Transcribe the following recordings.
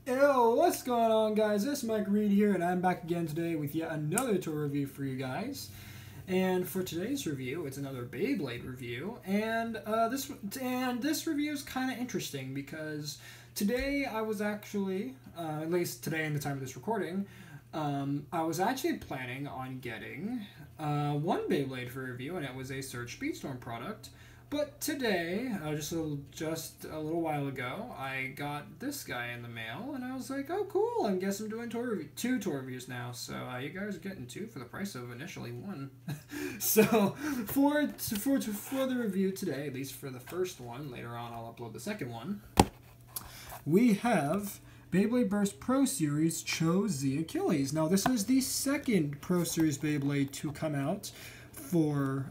Yo, what's going on, guys? This is Mike Reed here, and I'm back again today with yet another toy review for you guys. And for today's review, it's another Beyblade review, and this review is kind of interesting because today I was actually, at least today in the time of this recording, I was actually planning on getting one Beyblade for review, and it was a Surge Speedstorm product. But today, just a little while ago, I got this guy in the mail, and I was like, oh, cool, I guess I'm doing two toy reviews now. So you guys are getting two for the price of initially one. So for the review today, at least for the first one, later on I'll upload the second one, we have Beyblade Burst Pro Series Cho-Z Achilles. Now, this is the second Pro Series Beyblade to come out for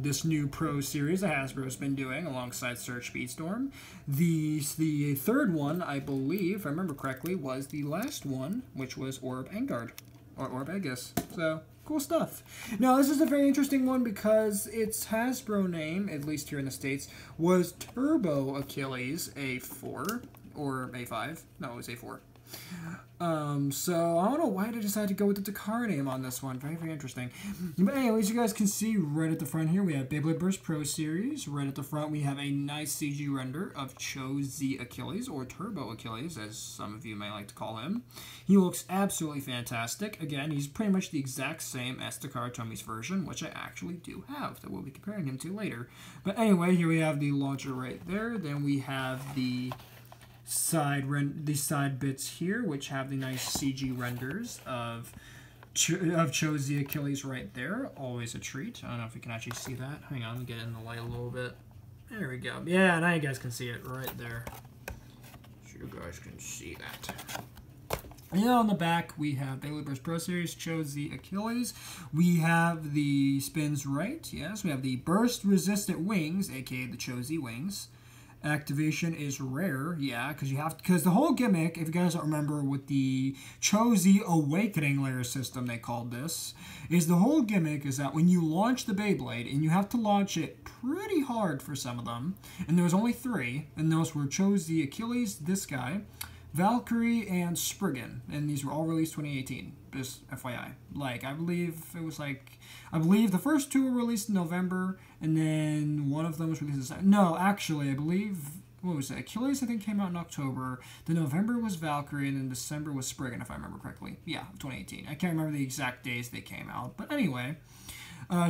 this new Pro Series that Hasbro's been doing alongside Surge Speedstorm. The third one, I believe, if I remember correctly, was the last one, which was Orb Engard, or Orb Aegis. So, cool stuff. Now, this is a very interesting one because its Hasbro name, at least here in the States, was Turbo Achilles A4, or A5. No, it was A4. So I don't know why they decided to go with the Takara name on this one. Very, very interesting. But anyways, you guys can see right at the front here, we have Beyblade Burst Pro Series. Right at the front, we have a nice CG render of Cho-Z Achilles, or Turbo Achilles, as some of you may like to call him. He looks absolutely fantastic. Again, he's pretty much the exact same as Takara Tomi's version, which I actually do have, that we'll be comparing him to later. But anyway, here we have the launcher right there. Then we have the side bits here, which have the nice CG renders of Cho-Z Achilles right there. Always a treat. I don't know if you can actually see that. Hang on, let me get in the light a little bit. There we go. Yeah, now you guys can see it right there. So you guys can see that. And on the back, we have Beyblade Burst Pro Series Cho-Z Achilles. We have the spins right. Yes, we have the burst resistant wings, aka the Cho-Z wings. Activation is rare, yeah, because the whole gimmick, if you guys don't remember, with the Cho-Z Awakening layer system, they called this, is the whole gimmick is that when you launch the Beyblade, and you have to launch it pretty hard for some of them, and there was only 3, and those were Cho-Z Achilles, this guy, Valkyrie, and Spriggan, and these were all released 2018, just FYI. I believe the first 2 were released in November, and then one of them was released in... No, actually, I believe... What was it? Achilles, I think, came out in October. Then November was Valkyrie, and then December was Spriggan, if I remember correctly. Yeah, 2018. I can't remember the exact days they came out, but anyway...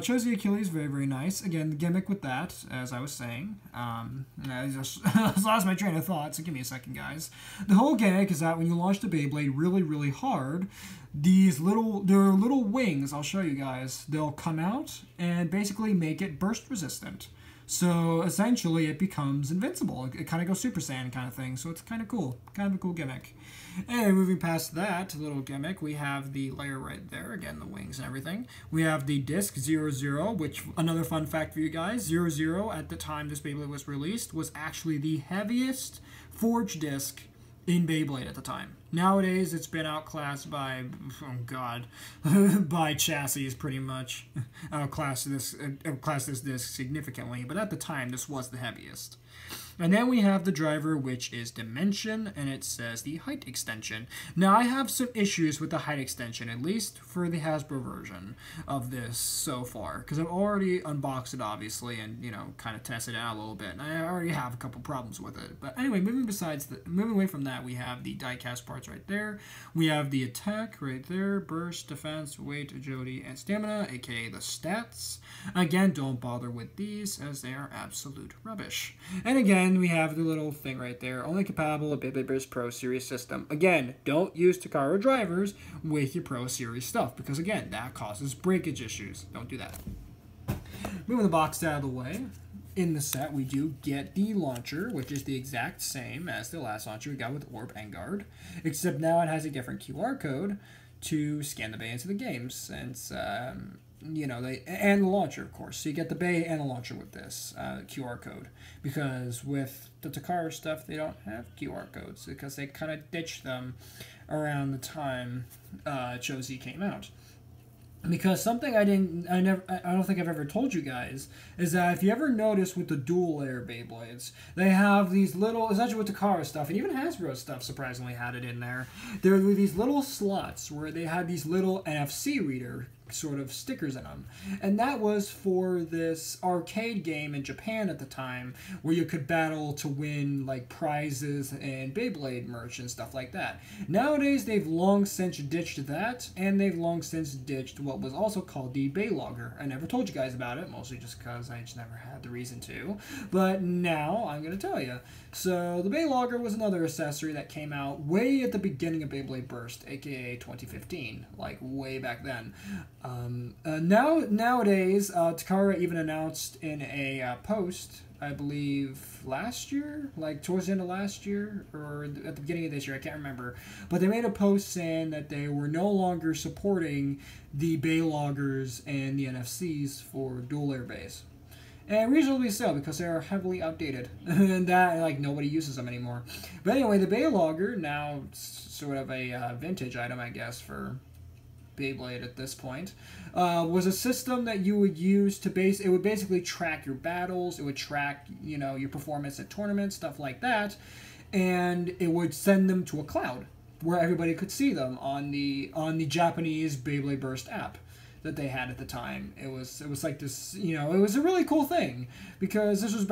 Cho-Z Achilles, very, very nice. Again, the gimmick with that, as I was saying, I just lost my train of thought, so give me a second, guys. The whole gimmick is that when you launch the Beyblade really, really hard, there are little wings, I'll show you guys, they'll come out and basically make it burst resistant. So, essentially, it becomes invincible. It kind of goes Super Saiyan kind of thing, so it's kind of cool. Kind of a cool gimmick. Anyway, moving past that little gimmick, we have the layer right there. Again, the wings and everything. We have the disc 00, which, another fun fact for you guys, 00, at the time this Beyblade was released, was actually the heaviest forged disc in Beyblade at the time. Nowadays, it's been outclassed by, oh god, by chassis pretty much. Outclassed this disc significantly, but at the time, this was the heaviest. And then we have the driver, which is Dimension, and it says the height extension. Now, I have some issues with the height extension, at least for the Hasbro version of this so far, because I've already unboxed it, obviously, and, you know, kind of tested it out a little bit, and I already have a couple problems with it. But anyway, moving away from that, we have the die-cast parts right there. We have the attack right there, burst, defense, weight, agility, and stamina, aka the stats. Again, don't bother with these, as they are absolute rubbish. And again, we have the little thing right there, only compatible with Beyblade Burst Pro Series system. Again, don't use Takara drivers with your Pro Series stuff, because again, that causes breakage issues. Don't do that. Moving the box out of the way, in the set we do get the launcher, which is the exact same as the last launcher we got with Orb Engard, except now it has a different QR code to scan the bay into the game, since you know, and the launcher, of course. So you get the bay and the launcher with this QR code. Because with the Takara stuff, they don't have QR codes, because they kind of ditched them around the time Cho-Z came out. Because something I don't think I've ever told you guys is that if you ever notice with the dual layer Beyblades, they have these little, essentially with the Takara stuff, and even Hasbro stuff surprisingly had it in there. There were these little slots where they had these little NFC reader sort of stickers in them, and that was for this arcade game in Japan at the time where you could battle to win like prizes and Beyblade merch and stuff like that. Nowadays they've long since ditched that, and they've long since ditched what was also called the Beylogger. I never told you guys about it, mostly just because I just never had the reason to, but now I'm going to tell you. So the Beylogger was another accessory that came out way at the beginning of Beyblade Burst, aka 2015, like way back then. Nowadays, Takara even announced in a post, I believe last year, like towards the end of last year or at the beginning of this year, I can't remember, but they made a post saying that they were no longer supporting the Beyloggers and the NFCs for dual layer bays. And reasonably so, because they are heavily outdated, and that, like, nobody uses them anymore. But anyway, the Beylogger, now sort of a vintage item, I guess, for Beyblade at this point, was a system that you would use to it would basically track your battles, it would track, you know, your performance at tournaments, stuff like that, and it would send them to a cloud where everybody could see them on the Japanese Beyblade Burst app that they had at the time. It was like this, you know, it was a really cool thing because this was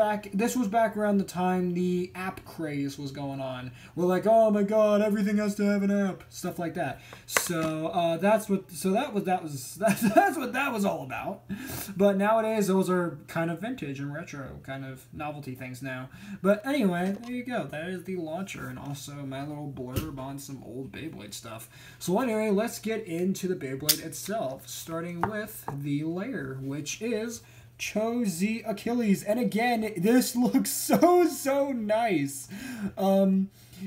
back around the time the app craze was going on. We're like, oh my god, everything has to have an app, stuff like that. So that's what that was all about. But nowadays those are kind of vintage and retro, kind of novelty things now. But anyway, there you go. That is the launcher and also my little blurb on some old Beyblade stuff. So anyway, let's get into the Beyblade itself, starting with the layer, which is Cho-Z Achilles. And again, this looks so nice.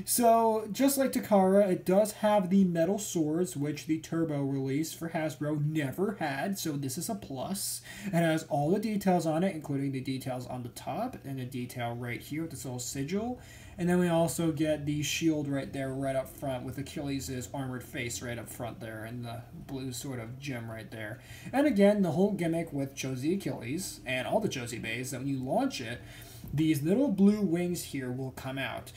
So just like Takara, it does have the metal swords, which the Turbo release for Hasbro never had, so this is a plus. It has all the details on it, including the details on the top and the detail right here with this little sigil. And then we also get the shield right there, right up front, with Achilles' armored face right up front there, and the blue sort of gem right there. And again, the whole gimmick with Cho-Z Achilles, and all the Cho-Z bays, that when you launch it, these little blue wings here will come out,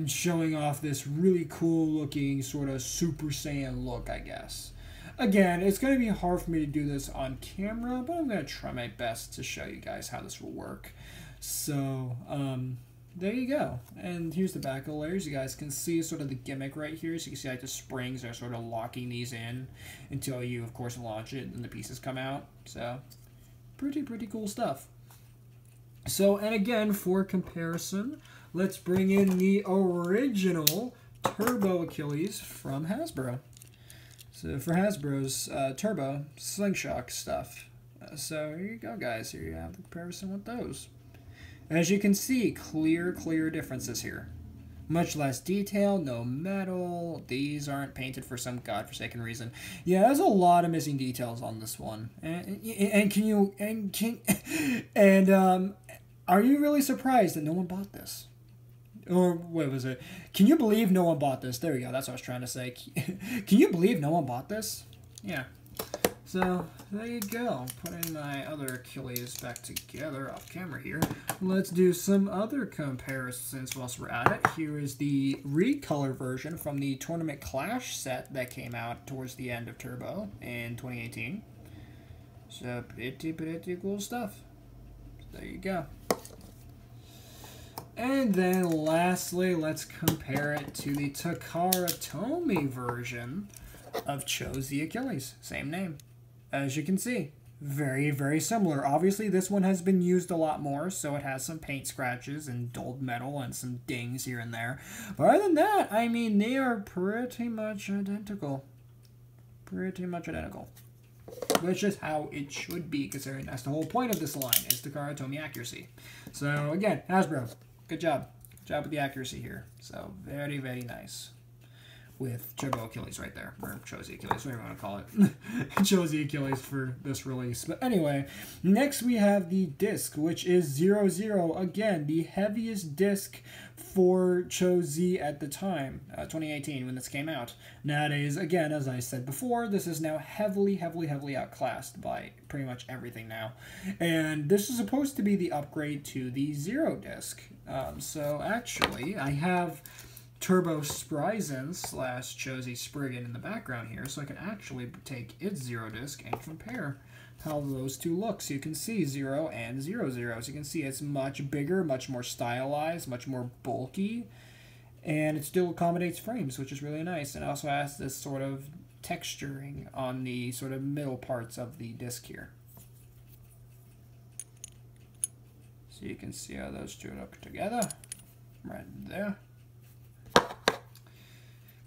showing off this really cool looking sort of Super Saiyan look, I guess. Again, it's going to be hard for me to do this on camera, but I'm going to try my best to show you guys how this will work. So, there you go. And here's the back of the layers. You guys can see sort of the gimmick right here. So you can see like the springs are sort of locking these in until you, of course, launch it and the pieces come out. So, pretty cool stuff. So, and again, for comparison, let's bring in the original Turbo Achilles from Hasbro. So, for Hasbro's Turbo Slingshot stuff. So, here you go, guys. Here you have the comparison with those. As you can see, clear differences here. Much less detail, no metal. These aren't painted for some godforsaken reason. Yeah, there's a lot of missing details on this one. Are you really surprised that no one bought this? Or what was it? Can you believe no one bought this? There we go. That's what I was trying to say. Can you believe no one bought this? Yeah. So, there you go. Putting my other Achilles back together off camera here. Let's do some other comparisons whilst we're at it. Here is the recolor version from the Tournament Clash set that came out towards the end of Turbo in 2018. So, pretty cool stuff. There you go. And then lastly, let's compare it to the Takara Tomy version of Cho-Z Achilles. Same name. As you can see, very similar. Obviously, this one has been used a lot more, so it has some paint scratches and dulled metal and some dings here and there. But other than that, I mean, they are pretty much identical. Which is how it should be, considering that's the whole point of this line, is Takara Tomy accuracy. So, again, Hasbro, good job. Good job with the accuracy here. So, very nice. with Turbo Achilles right there, or Cho-Z Achilles, whatever you want to call it. Cho-Z Achilles for this release. But anyway, next we have the disc, which is 00. Again, the heaviest disc for Cho-Z at the time, 2018, when this came out. Nowadays, again, as I said before, this is now heavily outclassed by pretty much everything now. And this is supposed to be the upgrade to the 0 disc. So actually, I have Turbo Spryzen / Cho-Z Spriggan in the background here, so I can actually take its 0 disc and compare how those two look. So you can see 0 and 00. So you can see it's much bigger, much more stylized, much more bulky, and it still accommodates frames, which is really nice. And it also has this sort of texturing on the sort of middle parts of the disc here. So you can see how those two look together, right there.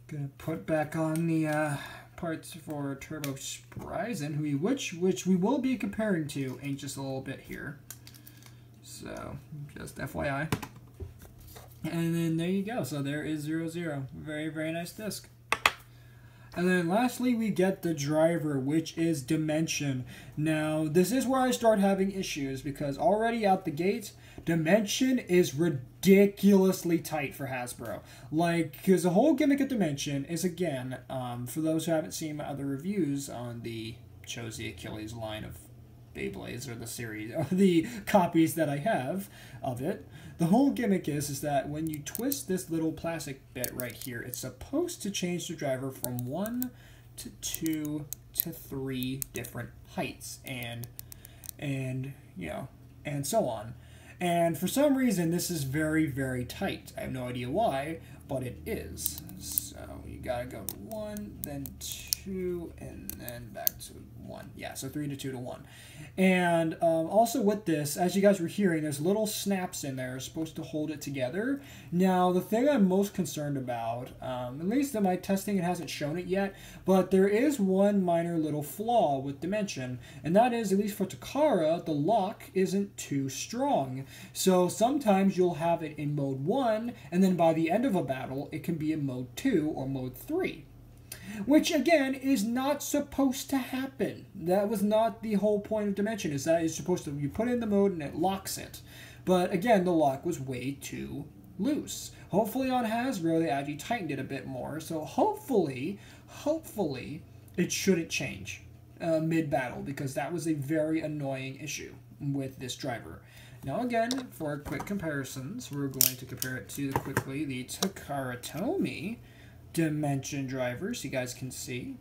Gonna put back on the parts for Turbo Spryzen, which we will be comparing to in just a little bit here. So just FYI. And then there you go. So there is 00. Very nice disc. And then lastly, we get the driver, which is Dimension. Now, this is where I start having issues, because already out the gate, Dimension is ridiculously tight for Hasbro. Like, because the whole gimmick of Dimension is, again, for those who haven't seen my other reviews on the Cho-Z Achilles line of Beyblades, or the series, or the copies that I have of it, the whole gimmick is that when you twist this little plastic bit right here, it's supposed to change the driver from 1 to 2 to 3 different heights, and you know, and so on. And for some reason, this is very tight. I have no idea why, but it is. So you gotta go to 1, then 2, and then back to 1. Yeah, so 3 to 2 to 1. And also with this, as you guys were hearing, there's little snaps in there supposed to hold it together. Now, the thing I'm most concerned about, at least in my testing, it hasn't shown it yet, but there is one minor little flaw with Dimension, and that is, at least for Takara, the lock isn't too strong. So sometimes you'll have it in mode 1, and then by the end of a battle, it can be in mode 2 or mode 3. Which, again, is not supposed to happen. That was not the whole point of Dimension, is that it's supposed to, you put it in the mode and it locks it. But, again, the lock was way too loose. Hopefully on Hasbro, they actually tightened it a bit more, so hopefully, it shouldn't change mid-battle, because that was a very annoying issue with this driver. Now, again, for quick comparisons, we're going to compare it to, quickly, the Takara Tomy Dimension driver, so you guys can see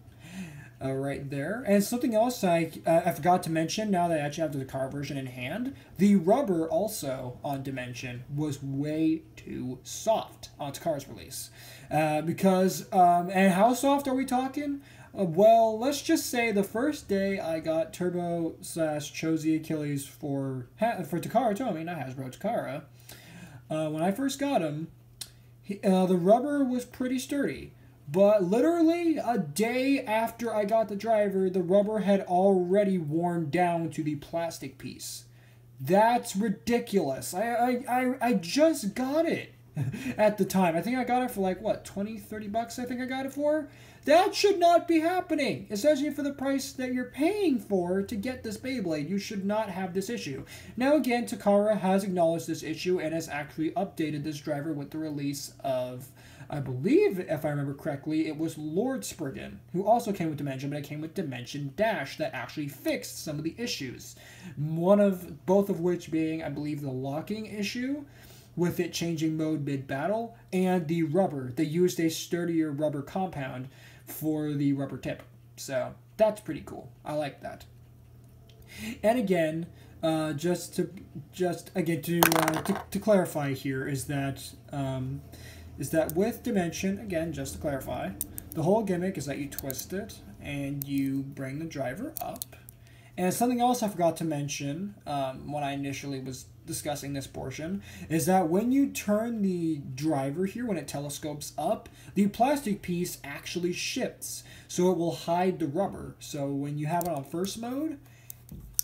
right there. And something else I forgot to mention, now that I actually have the car version in hand, the rubber also on Dimension was way too soft on Takara's release. And how soft are we talking? Well, let's just say the first day I got Turbo / Cho-Z Achilles for Takara Tomy, not Hasbro, Takara, when I first got him, the rubber was pretty sturdy, but literally a day after I got the driver, the rubber had already worn down to the plastic piece. That's ridiculous. I just got it at the time. I think I got it for like, what, 20, 30 bucks I think I got it for? That should not be happening, especially for the price that you're paying for to get this Beyblade. You should not have this issue. Now again, Takara has acknowledged this issue and has actually updated this driver with the release of, I believe, if I remember correctly, it was Lord Spriggan, who also came with Dimension, but it came with Dimension Dash that actually fixed some of the issues. Both of which being, I believe, the locking issue, with it changing mode mid-battle, and the rubber. They used a sturdier rubber compound for the rubber tip. So that's pretty cool. I like that. And again, to clarify here is that with Dimension, again, just to clarify, the whole gimmick is that you twist it and you bring the driver up. And something else I forgot to mention when I initially was discussing this portion is that when you turn the driver here, when it telescopes up, the plastic piece actually shifts, so it will hide the rubber. So when you have it on first mode,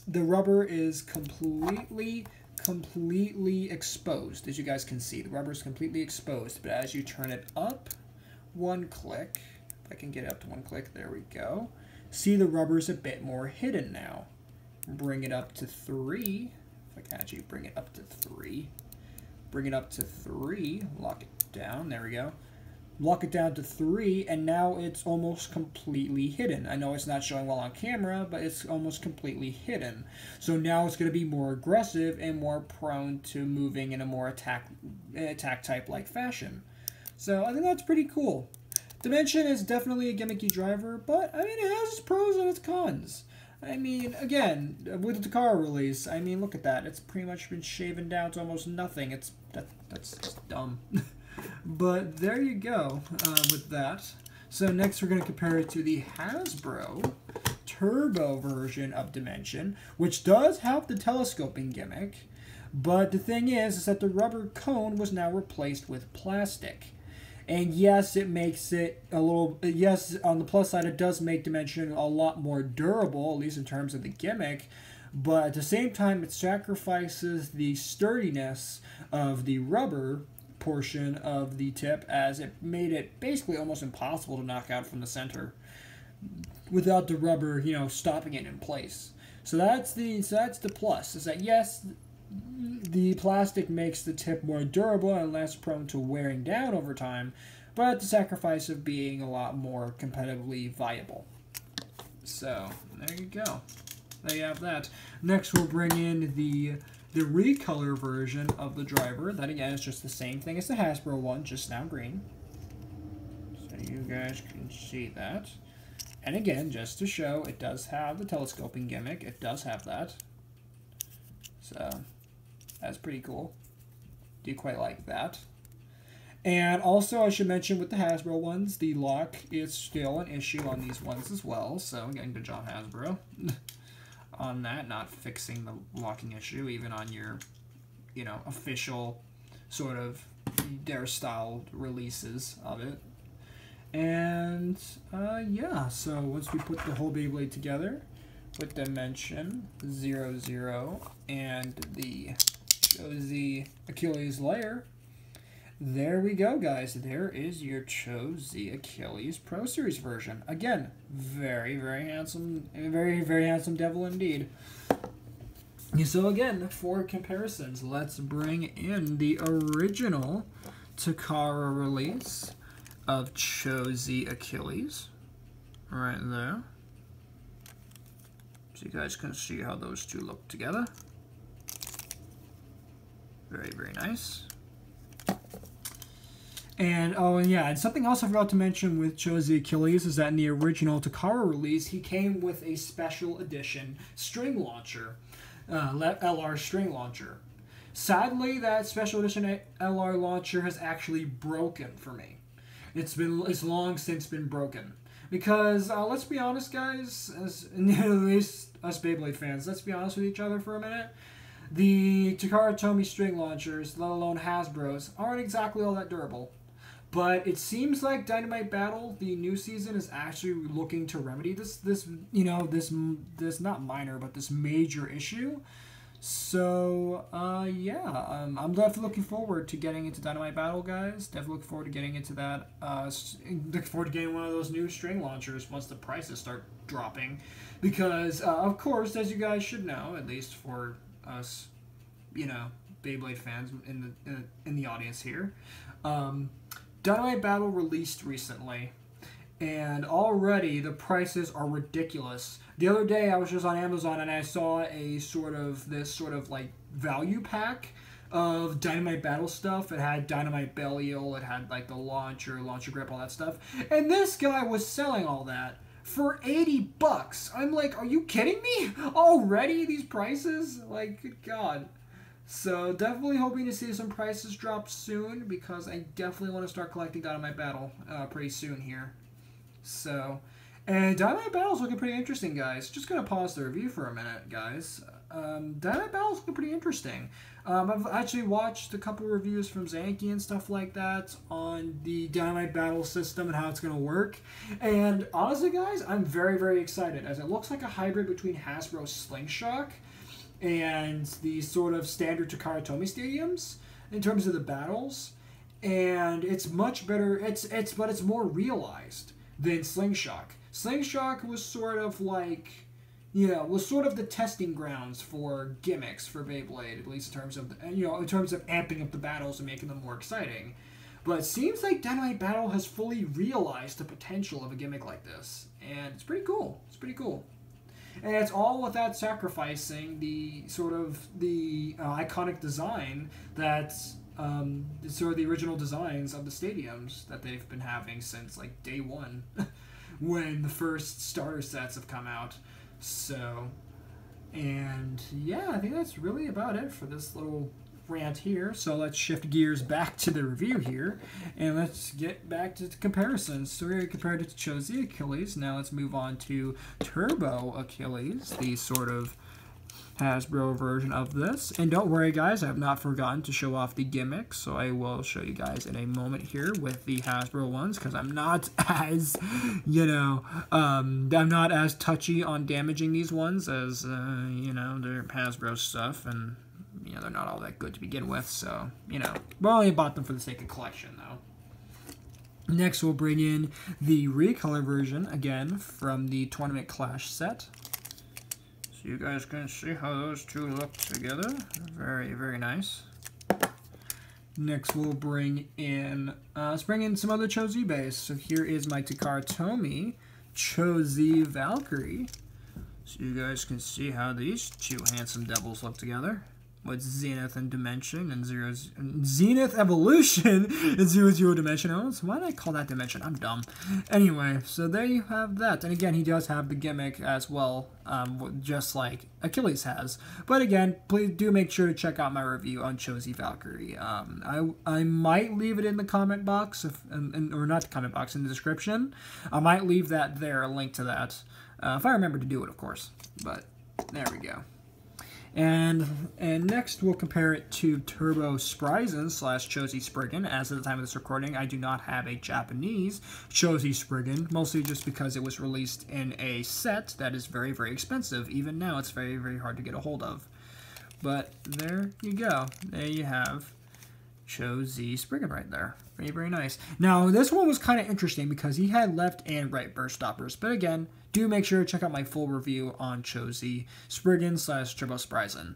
the rubber is completely exposed. As you guys can see, the rubber is completely exposed, but as you turn it up, 1 click, if I can get it up to 1 click, there we go. See, the rubber's a bit more hidden now. Bring it up to 3. If I can actually bring it up to 3. Bring it up to 3. Lock it down. There we go. Lock it down to 3, and now it's almost completely hidden. I know it's not showing well on camera, but it's almost completely hidden. So now it's going to be more aggressive and more prone to moving in a more attack type like fashion. So I think that's pretty cool. Dimension is definitely a gimmicky driver, but I mean, it has its pros and its cons. I mean, again, with the Takara release, I mean, look at that. It's pretty much been shaven down to almost nothing. That's just dumb. But there you go with that. So next we're going to compare it to the Hasbro Turbo version of Dimension, which does have the telescoping gimmick. But the thing is that the rubber cone was now replaced with plastic. And yes, it makes it a little, yes, on the plus side, it does make Dimension a lot more durable, at least in terms of the gimmick. But at the same time, it sacrifices the sturdiness of the rubber portion of the tip, as it made it basically almost impossible to knock out from the center without the rubber, you know, stopping it in place. So that's the plus, is that yes, the plastic makes the tip more durable and less prone to wearing down over time, but at the sacrifice of being a lot more competitively viable. So there you go. There you have that. Next we'll bring in the recolor version of the driver. That again is just the same thing as the Hasbro one, just now green. So you guys can see that. And again, just to show, it does have the telescoping gimmick. It does have that. So that's pretty cool. Do quite like that. And also, I should mention with the Hasbro ones, the lock is still an issue on these ones as well. So again, good job, Hasbro. On that, not fixing the locking issue, even on your, you know, official sort of their style releases of it. And yeah, so once we put the whole Beyblade together with Dimension 00 and the Cho-Z Achilles layer, there we go, guys. There is your Cho-Z Achilles Pro Series version. Again, very, very handsome, very, very handsome devil indeed. So again, for comparisons, let's bring in the original Takara release of Cho-Z Achilles right there. So you guys can see how those two look together. Very, very nice. And, oh, and yeah, and something else I forgot to mention with Cho-Z Achilles is that in the original Takara release, he came with a special edition string launcher, LR string launcher. Sadly, that special edition LR launcher has actually broken for me. It's long since been broken. Because, let's be honest, guys, at least us Beyblade fans, let's be honest with each other for a minute. The Takara Tomy string launchers, let alone Hasbro's, aren't exactly all that durable. But it seems like Dynamite Battle, the new season, is actually looking to remedy this not minor, but this major issue. So, yeah, I'm definitely looking forward to getting into Dynamite Battle, guys. Definitely looking forward to getting into that. Looking forward to getting one of those new string launchers once the prices start dropping. Because, of course, as you guys should know, at least for us, you know, Beyblade fans in the audience here, Dynamite Battle released recently, and already the prices are ridiculous. The other day I was just on Amazon and I saw this sort of like value pack of Dynamite Battle stuff. It had Dynamite Belial, it had like the launcher grip, all that stuff. And this guy was selling all that for $80. I'm like, are you kidding me? Already these prices? Like, good God. So definitely hoping to see some prices drop soon, because I definitely want to start collecting Dynamite Battle pretty soon here. So, and Dynamite Battle's looking pretty interesting, guys. Just going to pause the review for a minute, guys. Dynamite Battle's looking pretty interesting. I've actually watched a couple reviews from Zanky and stuff like that on the Dynamite Battle system and how it's going to work. And honestly, guys, I'm very, very excited, as it looks like a hybrid between Hasbro's Slingshot and the sort of standard Takara Tomy stadiums in terms of the battles. and it's much better. But it's more realized than Slingshot. Slingshot was sort of like, was sort of the testing grounds for gimmicks for Beyblade, at least in terms of in terms of amping up the battles and making them more exciting. But it seems like Dynamite Battle has fully realized the potential of a gimmick like this, and it's pretty cool. It's pretty cool. And it's all without sacrificing the sort of iconic design that's sort of the original designs of the stadiums that they've been having since like day one when the first starter sets have come out. So, and yeah, I think that's really about it for this little rant here. So let's shift gears back to the review here, and let's get back to the comparisons. So we already compared it to Cho-Z Achilles. Now let's move on to Turbo Achilles, the sort of Hasbro version of this. And don't worry, guys, I have not forgotten to show off the gimmicks, so I will show you guys in a moment here with the Hasbro ones, because I'm not as, I'm not as touchy on damaging these ones as, they're Hasbro stuff, and they're not all that good to begin with, so, we only bought them for the sake of collection, though. Next, we'll bring in the recolor version, again, from the Tournament Clash set. So you guys can see how those two look together. Very, very nice. Next, we'll bring in, some other Cho-Z base. So here is my Takara Tomy Cho-Z Valkyrie. So you guys can see how these two handsome devils look together, with Zenith and Dimension and Zenith Evolution and 00 Dimension. Oh, so why did I call that Dimension? I'm dumb. Anyway, so there you have that. And again, he does have the gimmick as well, just like Achilles has. But again, please do make sure to check out my review on Cho-Z Valkyrie. I might leave it in the comment box, or not the comment box, in the description. I might leave that there, a link to that, if I remember to do it, of course. But there we go. And next, we'll compare it to Turbo Spryzen / Cho-Z Spriggan. As of the time of this recording, I do not have a Japanese Cho-Z Spriggan, mostly just because it was released in a set that is very, very expensive. Even now, it's very, very hard to get a hold of. But there you go. There you have Cho-Z Spriggan right there. Very, very nice. Now, this one was kind of interesting because he had left and right burst stoppers. But again, do make sure to check out my full review on Cho-Z Spriggan / Turbo Spryzen.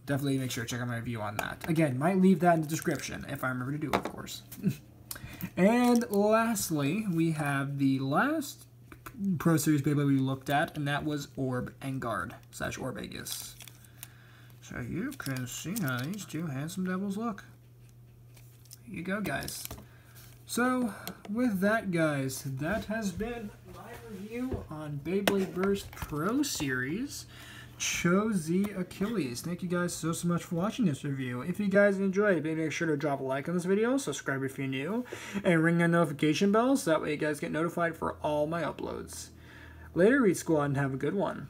Definitely make sure to check out my review on that. Again, might leave that in the description if I remember to do it, of course. And lastly, we have the last Pro Series Beyblade we looked at, and that was Orb and Guard / Orbegus. So you can see how these two handsome devils look. Here you go, guys. So, with that, guys, that has been my review on Beyblade Burst Pro Series Cho-Z Achilles. Thank you guys so much for watching this review. If you guys enjoyed, make sure to drop a like on this video, subscribe if you're new, and ring the notification bell so that way you guys get notified for all my uploads. Later, Read Squad, and have a good one.